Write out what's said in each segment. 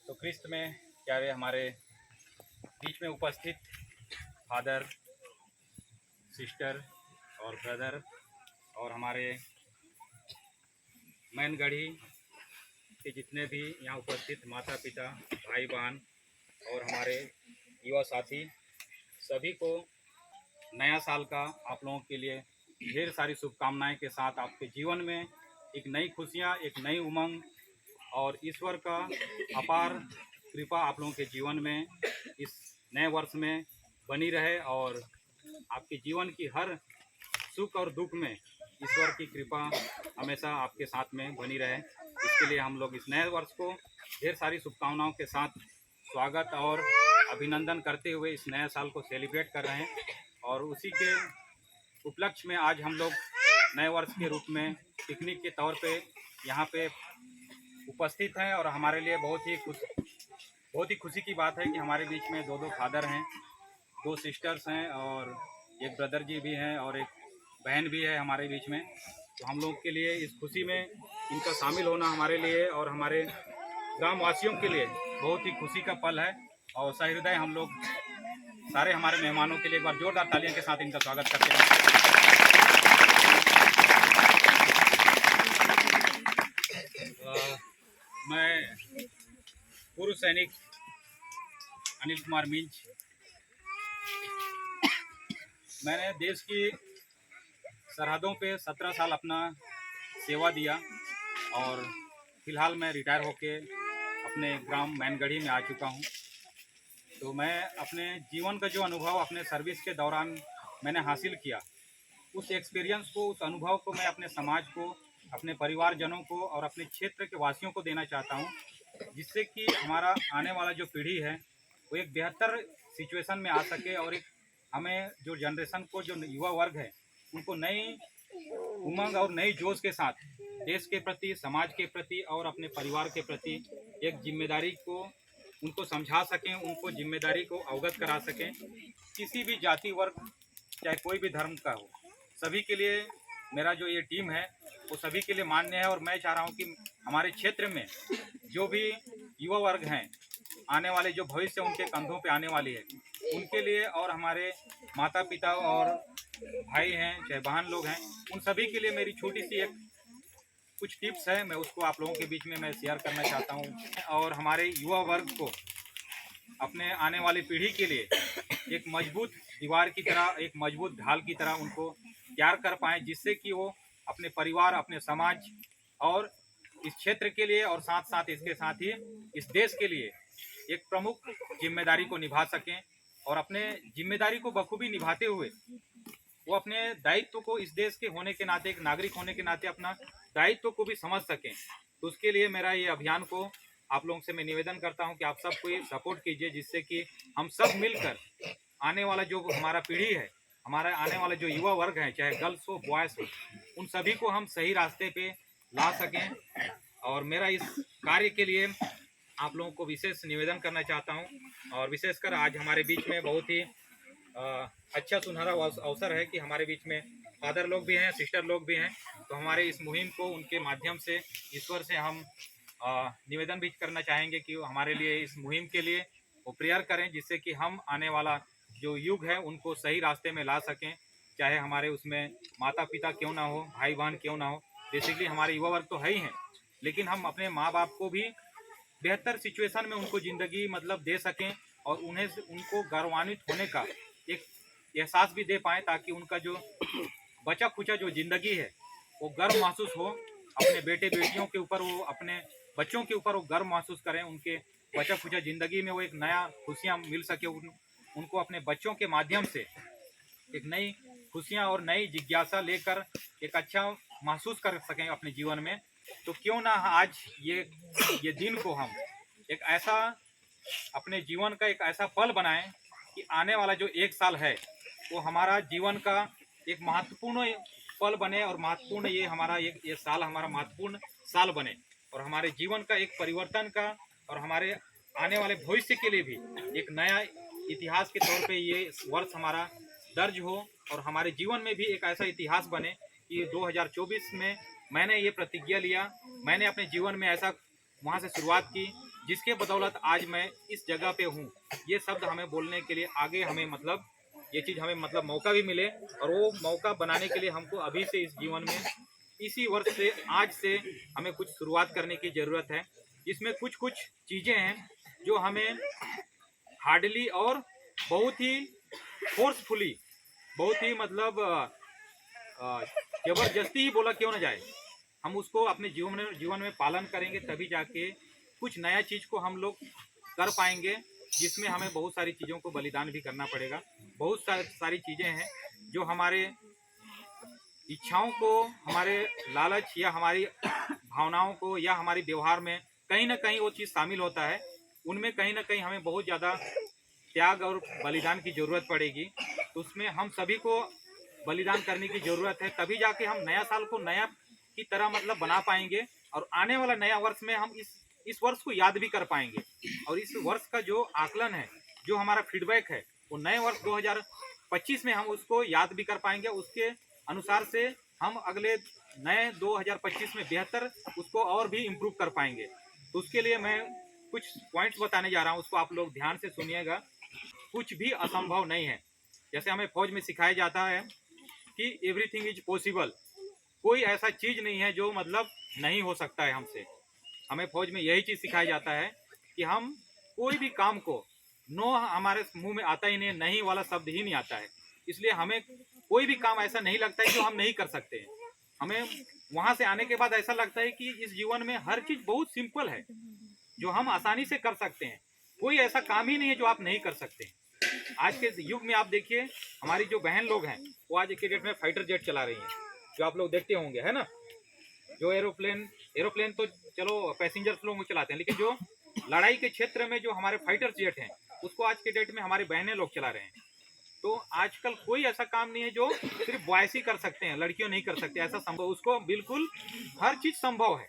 तो क्रिस्त में प्यारे हमारे बीच में उपस्थित फादर, सिस्टर और ब्रदर और हमारे मैनगढ़ी के जितने भी यहाँ उपस्थित माता पिता, भाई बहन और हमारे युवा साथी, सभी को नया साल का आप लोगों के लिए ढेर सारी शुभकामनाएं के साथ आपके जीवन में एक नई खुशियाँ, एक नई उमंग और ईश्वर का अपार कृपा आप लोगों के जीवन में इस नए वर्ष में बनी रहे और आपके जीवन की हर सुख और दुख में ईश्वर की कृपा हमेशा आपके साथ में बनी रहे। इसके लिए हम लोग इस नए वर्ष को ढेर सारी शुभकामनाओं के साथ स्वागत और अभिनंदन करते हुए इस नए साल को सेलिब्रेट कर रहे हैं। और उसी के उपलक्ष्य में आज हम लोग नए वर्ष के रूप में पिकनिक के तौर पे यहाँ पे उपस्थित हैं। और हमारे लिए बहुत ही खुशी की बात है कि हमारे बीच में दो फादर हैं, 2 सिस्टर्स हैं और एक ब्रदर जी भी हैं और एक बहन भी है हमारे बीच में। तो हम लोग के लिए इस खुशी में इनका शामिल होना हमारे लिए और हमारे ग्रामवासियों के लिए बहुत ही खुशी का पल है। और सहृदय हम लोग सारे हमारे मेहमानों के लिए एक बार जोरदार तालियों के साथ इनका स्वागत करते हैं। मैं पूर्व सैनिक अनिल कुमार मिंज, मैंने देश की सरहदों पे 17 साल अपना सेवा दिया और फिलहाल मैं रिटायर होके अपने ग्राम मैनगढ़ी में आ चुका हूँ। तो मैं अपने जीवन का जो अनुभव अपने सर्विस के दौरान मैंने हासिल किया, उस एक्सपीरियंस को, उस अनुभव को मैं अपने समाज को, अपने परिवारजनों को और अपने क्षेत्र के वासियों को देना चाहता हूँ, जिससे कि हमारा आने वाला जो पीढ़ी है वो एक बेहतर सिचुएशन में आ सके और एक हमें जो जनरेशन को, जो युवा वर्ग है, उनको नई उमंग और नई जोश के साथ देश के प्रति, समाज के प्रति और अपने परिवार के प्रति एक जिम्मेदारी को उनको समझा सकें, उनको जिम्मेदारी को अवगत करा सकें। किसी भी जाति वर्ग, चाहे कोई भी धर्म का हो, सभी के लिए मेरा जो ये टीम है वो सभी के लिए मान्य है। और मैं चाह रहा हूँ कि हमारे क्षेत्र में जो भी युवा वर्ग हैं, आने वाले जो भविष्य उनके कंधों पे आने वाली है, उनके लिए और हमारे माता पिता और भाई हैं, चाहे बहन लोग हैं, उन सभी के लिए मेरी छोटी सी एक कुछ टिप्स है, मैं उसको आप लोगों के बीच में मैं शेयर करना चाहता हूँ। और हमारे युवा वर्ग को अपने आने वाली पीढ़ी के लिए एक मजबूत दीवार की तरह, एक मजबूत ढाल की तरह उनको तैयार कर पाएँ, जिससे कि वो अपने परिवार, अपने समाज और इस क्षेत्र के लिए और साथ साथ इसके साथ ही इस देश के लिए एक प्रमुख जिम्मेदारी को निभा सकें। और अपने जिम्मेदारी को बखूबी निभाते हुए वो अपने दायित्व को, इस देश के होने के नाते, एक नागरिक होने के नाते अपना दायित्व को भी समझ सकें। तो उसके लिए मेरा ये अभियान को आप लोगों से मैं निवेदन करता हूं कि आप सबको ये सपोर्ट कीजिए, जिससे कि हम सब मिलकर आने वाला जो हमारा पीढ़ी है, हमारा आने वाला जो युवा वर्ग है, चाहे गर्ल्स हो, बॉयज़ हो, उन सभी को हम सही रास्ते पे ला सकें। और मेरा इस कार्य के लिए आप लोगों को विशेष निवेदन करना चाहता हूं। और विशेषकर आज हमारे बीच में बहुत ही अच्छा सुनहरा अवसर है कि हमारे बीच में फादर लोग भी हैं, सिस्टर लोग भी हैं। तो हमारे इस मुहिम को उनके माध्यम से ईश्वर से हम निवेदन भी करना चाहेंगे कि हमारे लिए इस मुहिम के लिए वो प्रेयर करें, जिससे कि हम आने वाला जो युग है उनको सही रास्ते में ला सकें। चाहे हमारे उसमें माता पिता क्यों ना हो, भाई बहन क्यों ना हो, बेसिकली हमारे युवा वर्ग तो है ही हैं, लेकिन हम अपने माँ बाप को भी बेहतर सिचुएशन में उनको ज़िंदगी मतलब दे सकें और उनको गौरवान्वित होने का एक एहसास भी दे पाएँ, ताकि उनका जो बचा खुचा जो ज़िंदगी है वो गर्व महसूस हो। अपने बेटे बेटियों के ऊपर, वो अपने बच्चों के ऊपर वो गर्व महसूस करें, उनके बचा खुचा ज़िंदगी में वो एक नया खुशियाँ मिल सके, उनको अपने बच्चों के माध्यम से एक नई खुशियाँ और नई जिज्ञासा लेकर एक अच्छा महसूस कर सकें अपने जीवन में। तो क्यों ना आज ये दिन को हम एक ऐसा अपने जीवन का एक ऐसा पल बनाएं कि आने वाला जो 1 साल है वो हमारा जीवन का एक महत्वपूर्ण पल बने और महत्वपूर्ण ये हमारा ये साल हमारा महत्वपूर्ण साल बने और हमारे जीवन का एक परिवर्तन का और हमारे आने वाले भविष्य के लिए भी एक नया इतिहास के तौर पे ये वर्ष हमारा दर्ज हो और हमारे जीवन में भी एक ऐसा इतिहास बने कि 2024 में मैंने ये प्रतिज्ञा लिया, मैंने अपने जीवन में ऐसा वहाँ से शुरुआत की जिसके बदौलत आज मैं इस जगह पे हूँ। ये शब्द हमें बोलने के लिए आगे हमें मतलब ये चीज़ हमें मतलब मौका भी मिले, और वो मौका बनाने के लिए हमको अभी से इस जीवन में इसी वर्ष से आज से हमें कुछ शुरुआत करने की ज़रूरत है। इसमें कुछ कुछ चीज़ें हैं जो हमें हार्डली और बहुत ही फोर्सफुली, बहुत ही मतलब जबरदस्ती ही बोला क्यों ना जाए, हम उसको अपने जीवन में पालन करेंगे, तभी जाके कुछ नया चीज़ को हम लोग कर पाएंगे, जिसमें हमें बहुत सारी चीज़ों को बलिदान भी करना पड़ेगा। बहुत सारी चीज़ें हैं जो हमारे इच्छाओं को, हमारे लालच या हमारी भावनाओं को या हमारे व्यवहार में कहीं ना कहीं वो चीज़ शामिल होता है। उनमें कहीं ना कहीं हमें बहुत ज़्यादा त्याग और बलिदान की ज़रूरत पड़ेगी। तो उसमें हम सभी को बलिदान करने की ज़रूरत है, तभी जाके हम नया साल को नया की तरह मतलब बना पाएंगे, और आने वाला नया वर्ष में हम इस वर्ष को याद भी कर पाएंगे। और इस वर्ष का जो आकलन है, जो हमारा फीडबैक है, वो नए वर्ष 2025 में हम उसको याद भी कर पाएंगे। उसके अनुसार से हम अगले नए 2025 में बेहतर उसको और भी इम्प्रूव कर पाएंगे। तो उसके लिए मैं कुछ पॉइंट्स बताने जा रहा हूँ, उसको आप लोग ध्यान से सुनिएगा। कुछ भी असंभव नहीं है। जैसे हमें फौज में सिखाया जाता है कि एवरीथिंग इज पॉसिबल, कोई ऐसा चीज़ नहीं है जो मतलब नहीं हो सकता है हमसे। हमें फौज में यही चीज़ सिखाया जाता है कि हम कोई भी काम को, नो हमारे मुंह में आता ही नहीं, नहीं वाला शब्द ही नहीं आता है। इसलिए हमें कोई भी काम ऐसा नहीं लगता है जो हम नहीं कर सकते हैं। हमें वहाँ से आने के बाद ऐसा लगता है कि इस जीवन में हर चीज़ बहुत सिंपल है, जो हम आसानी से कर सकते हैं। कोई ऐसा काम ही नहीं है जो आप नहीं कर सकते। आज के युग में आप देखिए, हमारी जो बहन लोग हैं वो आज के डेट में फाइटर जेट चला रही हैं, जो आप लोग देखते होंगे, है ना। जो एरोप्लेन तो चलो पैसेंजर्स लोग चलाते हैं, लेकिन जो लड़ाई के क्षेत्र में जो हमारे फाइटर जेट हैं, उसको आज के डेट में हमारे बहनें लोग चला रहे हैं। तो आजकल कोई ऐसा काम नहीं है जो सिर्फ बॉयज ही कर सकते हैं, लड़कियों नहीं कर सकते, ऐसा संभव, उसको बिल्कुल हर चीज़ संभव है।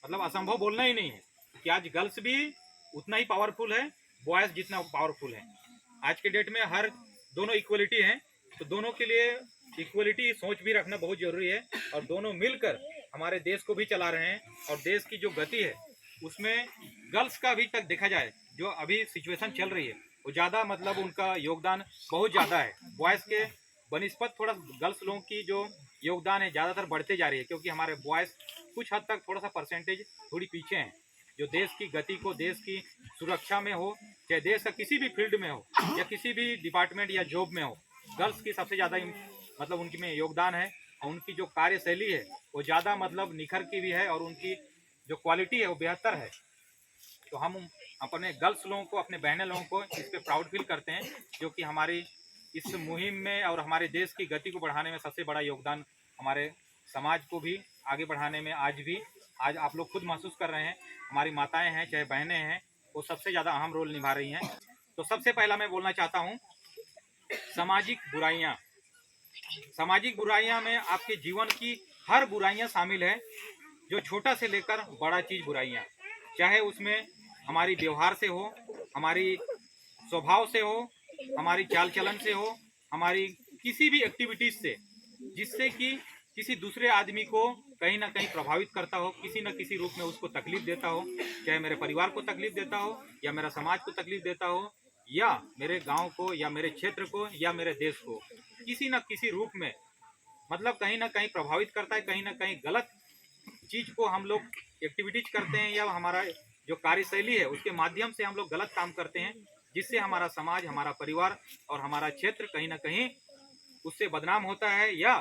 मतलब असंभव बोलना ही नहीं है कि आज गर्ल्स भी उतना ही पावरफुल है, बॉयज जितना पावरफुल है। आज के डेट में हर दोनों इक्वलिटी है, तो दोनों के लिए इक्वलिटी सोच भी रखना बहुत जरूरी है, और दोनों मिलकर हमारे देश को भी चला रहे हैं। और देश की जो गति है उसमें गर्ल्स का अभी तक देखा जाए, जो अभी सिचुएशन चल रही है, वो ज़्यादा मतलब उनका योगदान बहुत ज़्यादा है। बॉयज़ के बनिस्पत थोड़ा गर्ल्स लोगों की जो योगदान है ज़्यादातर बढ़ते जा रही है, क्योंकि हमारे बॉयज़ कुछ हद तक थोड़ा सा परसेंटेज थोड़ी पीछे हैं। जो देश की गति को, देश की सुरक्षा में हो, चाहे देश का किसी भी फील्ड में हो या किसी भी डिपार्टमेंट या जॉब में हो, गर्ल्स की सबसे ज़्यादा मतलब उनकी में योगदान है। और उनकी जो कार्यशैली है वो ज़्यादा मतलब निखर की भी है, और उनकी जो क्वालिटी है वो बेहतर है। तो हम अपने गर्ल्स लोगों को, अपने बहनें लोगों को इस पर प्राउड फील करते हैं, जो कि हमारी इस मुहिम में और हमारे देश की गति को बढ़ाने में सबसे बड़ा योगदान, हमारे समाज को भी आगे बढ़ाने में आज आप लोग खुद महसूस कर रहे हैं। हमारी माताएं हैं चाहे बहनें हैं, वो सबसे ज़्यादा अहम रोल निभा रही हैं। तो सबसे पहला मैं बोलना चाहता हूँ, सामाजिक बुराइयाँ। सामाजिक बुराइयाँ में आपके जीवन की हर बुराइयाँ शामिल है, जो छोटा से लेकर बड़ा चीज़ बुराइयाँ, चाहे उसमें हमारी व्यवहार से हो, हमारी स्वभाव से हो, हमारी चाल चलन से हो, हमारी किसी भी एक्टिविटीज़ से, जिससे कि किसी दूसरे आदमी को कहीं ना कहीं प्रभावित करता हो, किसी न किसी रूप में उसको तकलीफ देता हो, चाहे मेरे परिवार को तकलीफ देता हो, या मेरा समाज को तकलीफ देता हो, या मेरे गांव को, या मेरे क्षेत्र को, या मेरे देश को किसी न किसी रूप में मतलब कहीं ना कहीं प्रभावित करता है। कहीं ना कहीं गलत चीज़ को हम लोग एक्टिविटीज करते हैं, या हमारा जो कार्यशैली है उसके माध्यम से हम लोग गलत काम करते हैं, जिससे हमारा समाज, हमारा परिवार और हमारा क्षेत्र कहीं ना कहीं उससे बदनाम होता है, या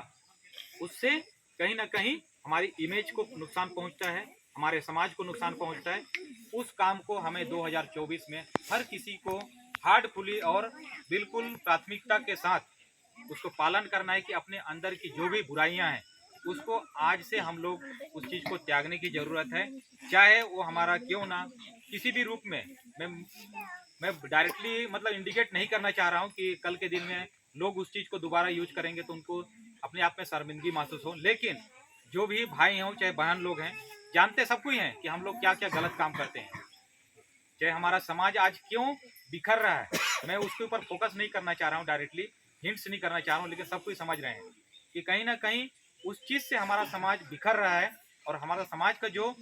उससे कहीं ना कहीं हमारी इमेज को नुकसान पहुंचता है, हमारे समाज को नुकसान पहुंचता है। उस काम को हमें 2024 में हर किसी को हार्डफुली और बिल्कुल प्राथमिकता के साथ उसको पालन करना है, कि अपने अंदर की जो भी बुराइयां हैं उसको आज से हम लोग उस चीज़ को त्यागने की ज़रूरत है, चाहे वो हमारा क्यों ना किसी भी रूप में। मैं डायरेक्टली मतलब इंडिकेट नहीं करना चाह रहा हूँ कि कल के दिन में लोग उस चीज़ को दोबारा यूज करेंगे तो उनको अपने आप में शर्मिंदगी महसूस हो, लेकिन जो भी भाई हों चाहे बहन लोग हैं, जानते सबको ही हैं कि हम लोग क्या क्या गलत काम करते हैं। चाहे हमारा समाज आज क्यों बिखर रहा है, मैं उसके ऊपर फोकस नहीं करना चाह रहा हूँ, डायरेक्टली हिंट्स नहीं करना चाह रहा हूँ, लेकिन सब कोई समझ रहे हैं कि कहीं ना कहीं उस चीज़ से हमारा समाज बिखर रहा है, और हमारा समाज का जो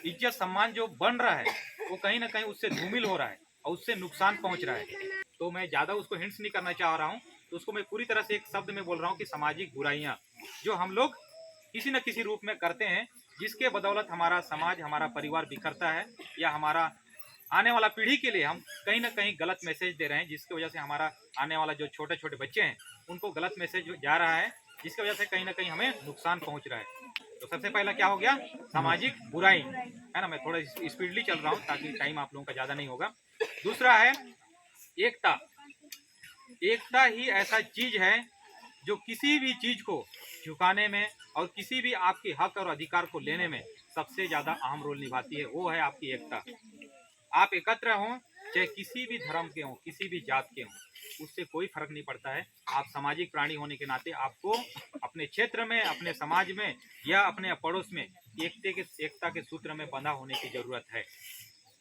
इज्जत सम्मान जो बन रहा है वो कहीं ना कहीं उससे धूमिल हो रहा है और उससे नुकसान पहुंच रहा है। तो मैं ज़्यादा उसको हिंट्स नहीं करना चाह रहा हूँ, तो उसको मैं पूरी तरह से एक शब्द में बोल रहा हूँ कि सामाजिक बुराइयाँ जो हम लोग किसी न किसी रूप में करते हैं, जिसके बदौलत हमारा समाज, हमारा परिवार बिखरता है, या हमारा आने वाला पीढ़ी के लिए हम कहीं ना कहीं गलत मैसेज दे रहे हैं, जिसकी वजह से हमारा आने वाला जो छोटे छोटे बच्चे हैं उनको गलत मैसेज जा रहा है, जिसकी वजह से कहीं ना कहीं हमें नुकसान पहुंच रहा है। तो सबसे पहला क्या हो गया, सामाजिक बुराई, है ना। मैं थोड़ा स्पीडली चल रहा हूँ ताकि टाइम आप लोगों का ज़्यादा नहीं होगा। दूसरा है एकता। एकता ही ऐसा चीज है जो किसी भी चीज को झुकाने में और किसी भी आपके हक और अधिकार को लेने में सबसे ज्यादा अहम रोल निभाती है, वो है आपकी एकता। आप एकत्र हों, चाहे किसी भी धर्म के हों, किसी भी जात के हों, उससे कोई फर्क नहीं पड़ता है। आप सामाजिक प्राणी होने के नाते आपको अपने क्षेत्र में, अपने समाज में या अपने पड़ोस में एकता के सूत्र में बंधा होने की जरूरत है।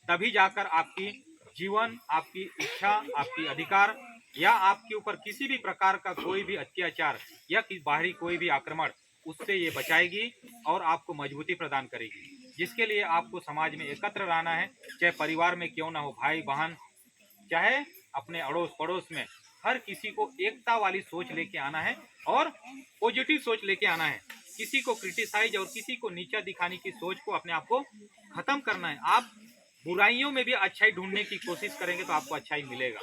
तभी जाकर आपकी जीवन, आपकी इच्छा, आपकी अधिकार या आपके ऊपर किसी भी प्रकार का कोई भी अत्याचार या बाहरी कोई भी आक्रमण, उससे ये बचाएगी और आपको मजबूती प्रदान करेगी। जिसके लिए आपको समाज में एकत्र रहना है, चाहे परिवार में क्यों ना हो, भाई बहन, चाहे अपने अड़ोस पड़ोस में, हर किसी को एकता वाली सोच लेके आना है और पॉजिटिव सोच लेके आना है। किसी को क्रिटिसाइज और किसी को नीचा दिखाने की सोच को, अपने आप को खत्म करना है। आप बुराइयों में भी अच्छाई ढूंढने की कोशिश करेंगे तो आपको अच्छाई मिलेगा।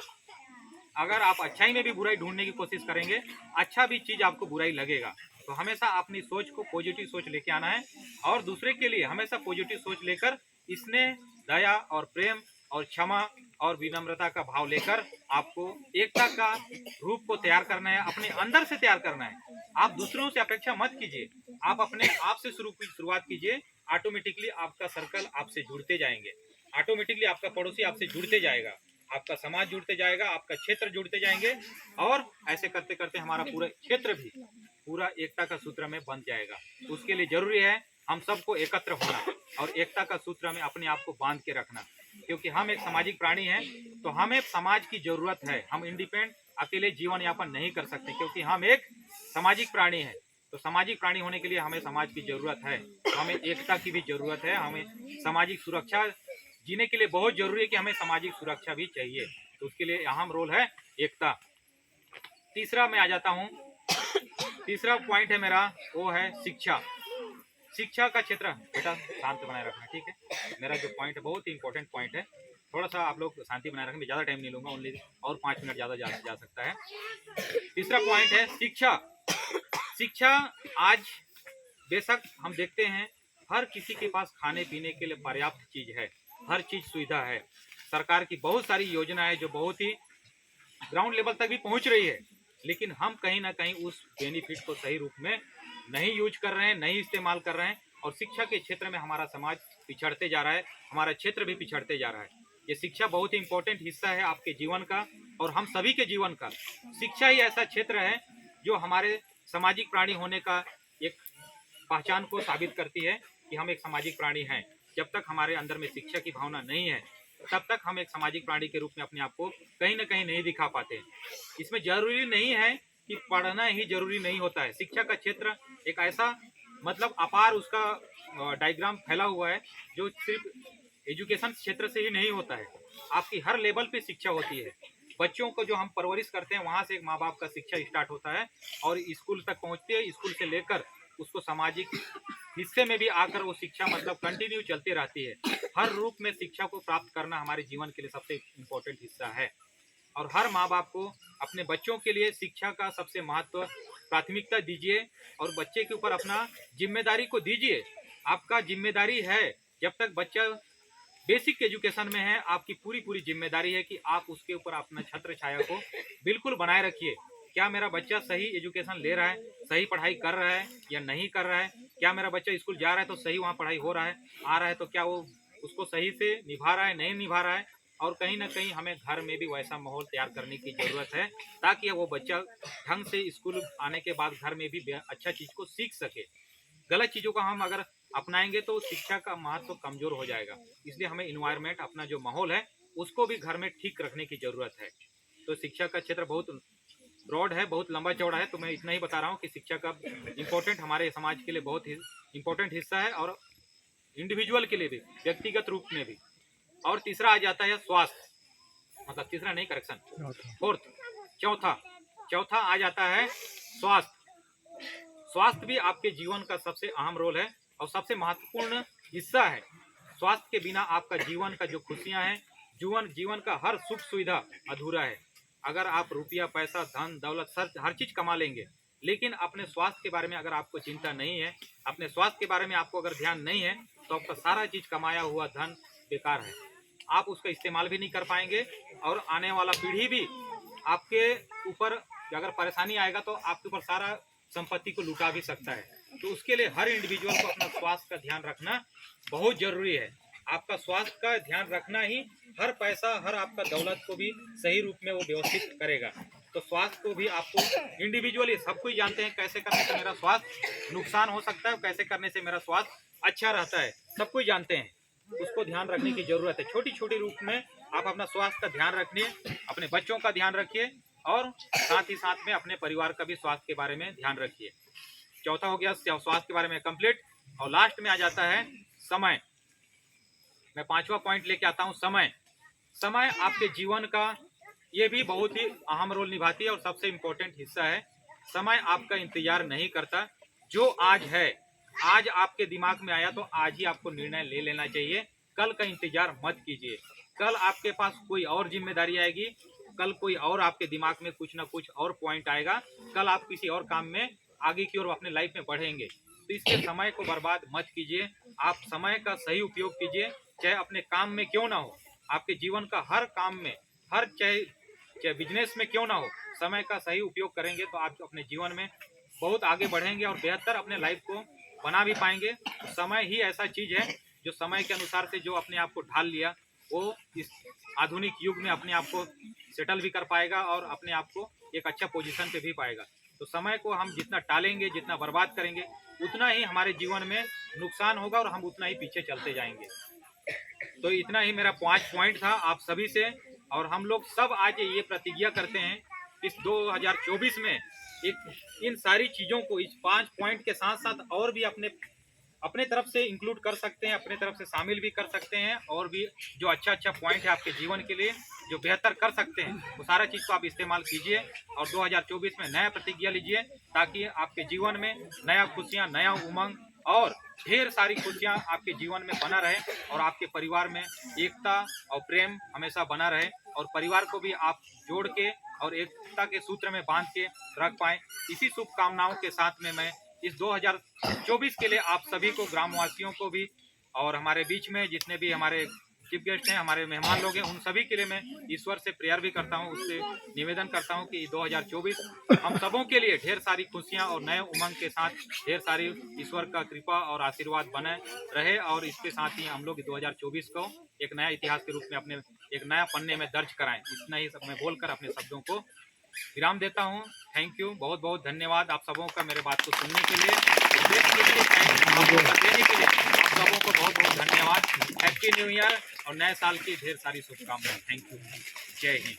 अगर आप अच्छाई में भी बुराई ढूंढने की कोशिश करेंगे, अच्छा भी चीज आपको बुराई लगेगा। तो हमेशा अपनी सोच को पॉजिटिव सोच लेके आना है और दूसरे के लिए हमेशा पॉजिटिव सोच लेकर, स्नेह, दया और प्रेम और क्षमा और विनम्रता का भाव लेकर आपको एकता का रूप को तैयार करना है, अपने अंदर से तैयार करना है। आप दूसरों से अपेक्षा मत कीजिए, आप अपने आप से शुरुआत कीजिए। ऑटोमेटिकली आपका सर्कल आपसे जुड़ते जाएंगे, ऑटोमेटिकली आपका पड़ोसी आपसे जुड़ते जाएगा, आपका समाज जुड़ते जाएगा, आपका क्षेत्र जुड़ते जाएंगे और ऐसे करते करते हमारा पूरा क्षेत्र भी पूरा एकता का सूत्र में बंध जाएगा। उसके लिए जरूरी है हम सबको एकत्र होना और एकता का सूत्र में अपने आप को बांध के रखना, क्योंकि हम एक सामाजिक प्राणी हैं। तो हमें समाज की जरूरत है, हम इंडिपेंडेंट अकेले जीवन यापन नहीं कर सकते, क्योंकि हम एक सामाजिक प्राणी हैं। तो सामाजिक प्राणी होने के लिए हमें समाज की जरूरत है, हमें एकता की भी जरूरत है, हमें सामाजिक सुरक्षा जीने के लिए बहुत जरूरी है कि हमें सामाजिक सुरक्षा भी चाहिए। तो उसके लिए अहम रोल है एकता। तीसरा मैं आ जाता हूँ, तीसरा पॉइंट है मेरा, वो है शिक्षा। शिक्षा का क्षेत्र, बेटा शांत बनाए रखना, ठीक है। मेरा जो पॉइंट है बहुत ही इंपॉर्टेंट पॉइंट है, थोड़ा सा आप लोग शांति बनाए रखें, ज़्यादा टाइम नहीं लूंगा, ओनली और 5 मिनट ज़्यादा जा सकता है। तीसरा पॉइंट है शिक्षा। शिक्षा आज बेशक हम देखते हैं हर किसी के पास खाने पीने के लिए पर्याप्त चीज है, हर चीज सुविधा है, सरकार की बहुत सारी योजना है जो बहुत ही ग्राउंड लेवल तक भी पहुंच रही है, लेकिन हम कहीं ना कहीं उस बेनिफिट को सही रूप में नहीं यूज कर रहे हैं, नहीं इस्तेमाल कर रहे हैं, और शिक्षा के क्षेत्र में हमारा समाज पिछड़ते जा रहा है, हमारा क्षेत्र भी पिछड़ते जा रहा है। ये शिक्षा बहुत ही इंपॉर्टेंट हिस्सा है आपके जीवन का और हम सभी के जीवन का। शिक्षा ही ऐसा क्षेत्र है जो हमारे सामाजिक प्राणी होने का एक पहचान को साबित करती है कि हम एक सामाजिक प्राणी हैं। जब तक हमारे अंदर में शिक्षा की भावना नहीं है, तब तक हम एक सामाजिक प्राणी के रूप में अपने आप को कहीं ना कहीं नहीं दिखा पाते। इसमें जरूरी नहीं है कि पढ़ना ही जरूरी नहीं होता है। शिक्षा का क्षेत्र एक ऐसा मतलब अपार उसका डायग्राम फैला हुआ है जो सिर्फ एजुकेशन क्षेत्र से ही नहीं होता है, आपकी हर लेवल पे शिक्षा होती है। बच्चों को जो हम परवरिश करते हैं वहाँ से एक माँ बाप का शिक्षा स्टार्ट होता है और स्कूल तक पहुँचती है, स्कूल से लेकर उसको सामाजिक हिस्से में भी आकर वो शिक्षा मतलब कंटिन्यू चलती रहती है। हर रूप में शिक्षा को प्राप्त करना हमारे जीवन के लिए सबसे इम्पोर्टेंट हिस्सा है और हर माँ बाप को अपने बच्चों के लिए शिक्षा का सबसे महत्व प्राथमिकता दीजिए और बच्चे के ऊपर अपना जिम्मेदारी को दीजिए। आपका जिम्मेदारी है, जब तक बच्चा बेसिक एजुकेशन में है, आपकी पूरी जिम्मेदारी है कि आप उसके ऊपर अपना छत्र छाया को बिल्कुल बनाए रखिए। क्या मेरा बच्चा सही एजुकेशन ले रहा है, सही पढ़ाई कर रहा है या नहीं कर रहा है? क्या मेरा बच्चा स्कूल जा रहा है तो सही वहाँ पढ़ाई हो रहा है, आ रहा है तो क्या वो उसको सही से निभा रहा है, नहीं निभा रहा है? और कहीं ना कहीं हमें घर में भी वैसा माहौल तैयार करने की ज़रूरत है ताकि वो बच्चा ढंग से स्कूल आने के बाद घर में भी अच्छा चीज़ को सीख सके। गलत चीज़ों का हम अगर अपनाएंगे तो शिक्षा का महत्व कमज़ोर हो जाएगा। इसलिए हमें इन्वायरमेंट, अपना जो माहौल है उसको भी घर में ठीक रखने की ज़रूरत है। तो शिक्षा का क्षेत्र बहुत ब्रॉड है, बहुत लंबा चौड़ा है, तो मैं इतना ही बता रहा हूँ कि शिक्षा का इम्पोर्टेंट हमारे समाज के लिए बहुत ही इम्पोर्टेंट हिस्सा है और इंडिविजुअल के लिए भी, व्यक्तिगत रूप में भी। और तीसरा आ जाता है स्वास्थ्य, मतलब तीसरा नहीं, करेक्शन, फोर्थ, चौथा आ जाता है स्वास्थ्य। स्वास्थ्य भी आपके जीवन का सबसे अहम रोल है और सबसे महत्वपूर्ण हिस्सा है। स्वास्थ्य के बिना आपका जीवन का जो खुशियां हैं, जीवन का हर सुख सुविधा अधूरा है। अगर आप रुपया, पैसा, धन दौलत हर चीज कमा लेंगे, लेकिन अपने स्वास्थ्य के बारे में अगर आपको चिंता नहीं है, अपने स्वास्थ्य के बारे में आपको अगर ध्यान नहीं है, तो आपका सारा चीज कमाया हुआ धन बेकार है। आप उसका इस्तेमाल भी नहीं कर पाएंगे और आने वाला पीढ़ी भी आपके ऊपर अगर परेशानी आएगा तो आपके ऊपर सारा संपत्ति को लुटा भी सकता है। तो उसके लिए हर इंडिविजुअल को अपना स्वास्थ्य का ध्यान रखना बहुत जरूरी है। आपका स्वास्थ्य का ध्यान रखना ही हर पैसा, हर आपका दौलत को भी सही रूप में वो व्यवस्थित करेगा। तो स्वास्थ्य को भी आपको इंडिविजुअली, सब कोई जानते हैं कैसे करने से मेरा स्वास्थ्य नुकसान हो सकता है, कैसे करने से मेरा स्वास्थ्य अच्छा रहता है, सब कोई जानते हैं। उसको ध्यान रखने की जरूरत है। छोटी छोटी रूप में आप अपना स्वास्थ्य का ध्यान रखिए, अपने बच्चों का ध्यान रखिए और साथ ही साथ में अपने परिवार का भी स्वास्थ्य के बारे में ध्यान रखिए। चौथा हो गया स्वास्थ्य के बारे में कंप्लीट। और लास्ट में आ जाता है समय। मैं पांचवा पॉइंट लेके आता हूँ, समय आपके जीवन का ये भी बहुत ही अहम रोल निभाती है और सबसे इम्पोर्टेंट हिस्सा है। समय आपका इंतजार नहीं करता। जो आज है, आज आपके दिमाग में आया तो आज ही आपको निर्णय ले लेना चाहिए। कल का इंतजार मत कीजिए। कल आपके पास कोई और जिम्मेदारी आएगी, कल कोई और आपके दिमाग में कुछ ना कुछ और पॉइंट आएगा, कल आप किसी और काम में आगे की ओर अपने लाइफ में बढ़ेंगे। तो इसके समय को बर्बाद मत कीजिए। आप समय का सही उपयोग कीजिए, चाहे अपने काम में क्यों ना हो, आपके जीवन का हर काम में, हर चाहे बिजनेस में क्यों ना हो, समय का सही उपयोग करेंगे तो आप अपने जीवन में बहुत आगे बढ़ेंगे और बेहतर अपने लाइफ को बना भी पाएंगे। तो समय ही ऐसा चीज है जो समय के अनुसार से जो अपने आप को ढाल लिया, वो इस आधुनिक युग में अपने आप को सेटल भी कर पाएगा और अपने आप को एक अच्छा पोजीशन पे भी पाएगा। तो समय को हम जितना टालेंगे, जितना बर्बाद करेंगे, उतना ही हमारे जीवन में नुकसान होगा और हम उतना ही पीछे चलते जाएंगे। तो इतना ही मेरा 5 पॉइंट था आप सभी से। और हम लोग सब आज ये प्रतिज्ञा करते हैं इस 2024 में इन सारी चीज़ों को, इस 5 पॉइंट के साथ साथ और भी अपने तरफ से इंक्लूड कर सकते हैं, अपने तरफ से शामिल भी कर सकते हैं। और भी जो अच्छा पॉइंट है आपके जीवन के लिए जो बेहतर कर सकते हैं, वो सारा चीज़ को आप इस्तेमाल कीजिए और 2024 में नया प्रतिज्ञा लीजिए, ताकि आपके जीवन में नया खुशियाँ, नया उमंग और ढेर सारी खुशियाँ आपके जीवन में बना रहे और आपके परिवार में एकता और प्रेम हमेशा बना रहे और परिवार को भी आप जोड़ के और एकता के सूत्र में बांध के रख पाएं। इसी शुभकामनाओं के साथ में मैं इस 2024 के लिए आप सभी को, ग्रामवासियों को भी और हमारे बीच में जितने भी हमारे चीफ गेस्ट हैं, हमारे मेहमान लोग हैं, उन सभी के लिए मैं ईश्वर से प्रेयर भी करता हूं, उससे निवेदन करता हूं कि 2024 हम सबों के लिए ढेर सारी खुशियां और नए उमंग के साथ ढेर सारी ईश्वर का कृपा और आशीर्वाद बने रहे। और इसके साथ ही हम लोग 2024 को एक नया इतिहास के रूप में अपने एक नया पन्ने में दर्ज कराएं। इतना ही सब मैं बोलकर अपने शब्दों को विराम देता हूं। थैंक यू, बहुत बहुत धन्यवाद आप सबों का मेरे बात को सुनने के लिए, देने के लिए आप सबों को बहुत बहुत धन्यवाद। हैप्पी न्यू ईयर और नए साल की ढेर सारी शुभकामनाएं। थैंक यू, जय हिंद।